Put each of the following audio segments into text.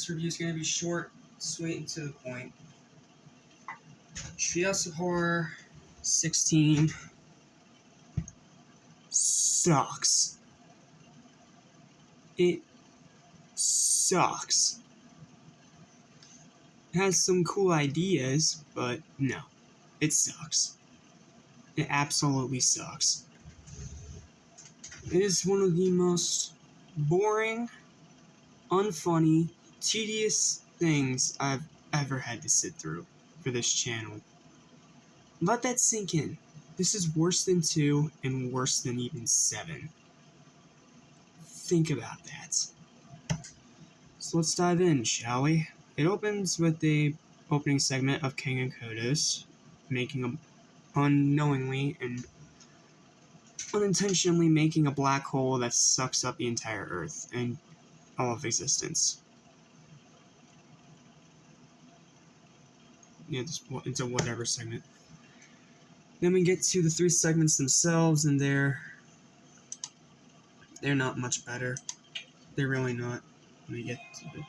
This review is going to be short, sweet, and to the point. Treehouse of Horror 16 sucks. It sucks. It has some cool ideas, but no, it sucks. It absolutely sucks. It is one of the most boring, unfunny, tedious things I've ever had to sit through for this channel. Let that sink in. This is worse than 2 and worse than even 7. Think about that. So let's dive in, shall we? It opens with the opening segment of King and Kodos unknowingly and unintentionally making a black hole that sucks up the entire Earth and all of existence. Yeah, it's a whatever segment. Then we get to the 3 segments themselves, and they're not much better. They're really not. Let me get to it.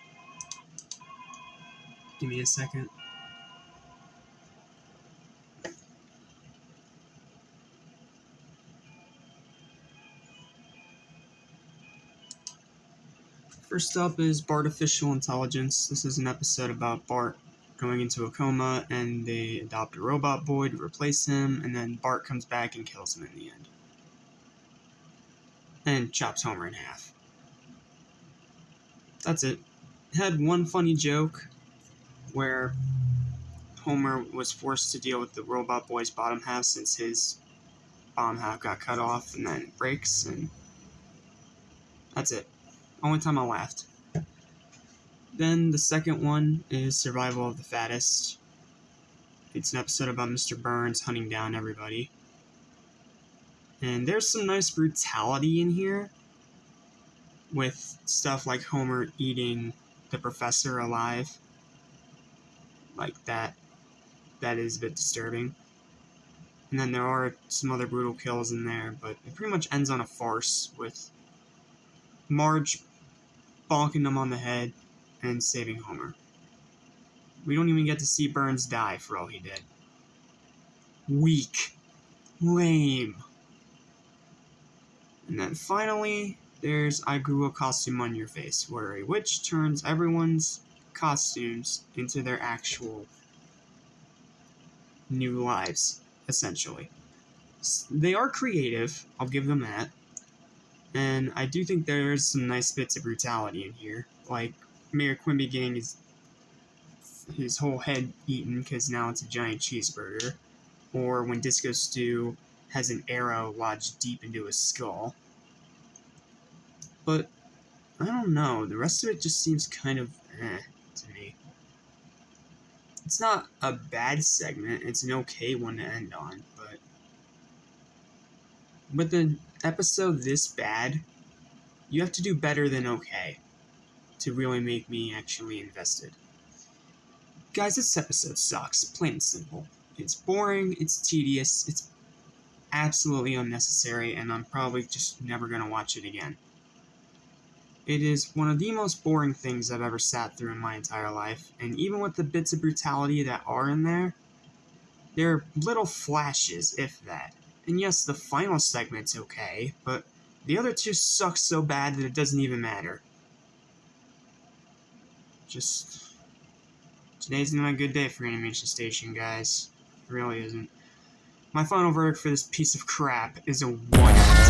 Give me a second. First up is Bartificial Intelligence. This is an episode about Bart going into a coma, and they adopt a robot boy to replace him, and then Bart comes back and kills him in the end. And chops Homer in half. That's it. It had one funny joke where Homer was forced to deal with the robot boy's bottom half since his bottom half got cut off and then it breaks, and that's it. Only time I laughed. Then the second one is Survival of the Fattest. It's an episode about Mr. Burns hunting down everybody. And there's some nice brutality in here, with stuff like Homer eating the professor alive. Like that is a bit disturbing. And then there are some other brutal kills in there, but it pretty much ends on a farce with Marge bonking him on the head and saving Homer. We don't even get to see Burns die for all he did. Weak. Lame. And then finally, there's I Grew a Costume on Your Face, where a witch turns everyone's costumes into their actual new lives, essentially. They are creative, I'll give them that. And I do think there's some nice bits of brutality in here, like Mayor Quimby getting his whole head eaten because now it's a giant cheeseburger, or when Disco Stew has an arrow lodged deep into his skull. But I don't know, the rest of it just seems kind of to me. It's not a bad segment, it's an okay one to end on, but with an episode this bad, you have to do better than okay to really make me actually invested. Guys, this episode sucks, plain and simple. It's boring, it's tedious, it's absolutely unnecessary, and I'm probably just never going to watch it again. It is one of the most boring things I've ever sat through in my entire life, and even with the bits of brutality that are in there, they're little flashes, if that. And yes, the final segment's okay, but the other 2 suck so bad that it doesn't even matter. Today's not a good day for Animation Station, guys. It really isn't. My final verdict for this piece of crap is a 1 out of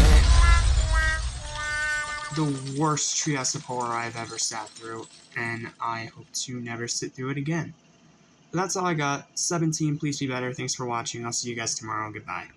10. The worst Treehouse of Horror I've ever sat through, and I hope to never sit through it again. But that's all I got. 17, please be better. Thanks for watching. I'll see you guys tomorrow. Goodbye.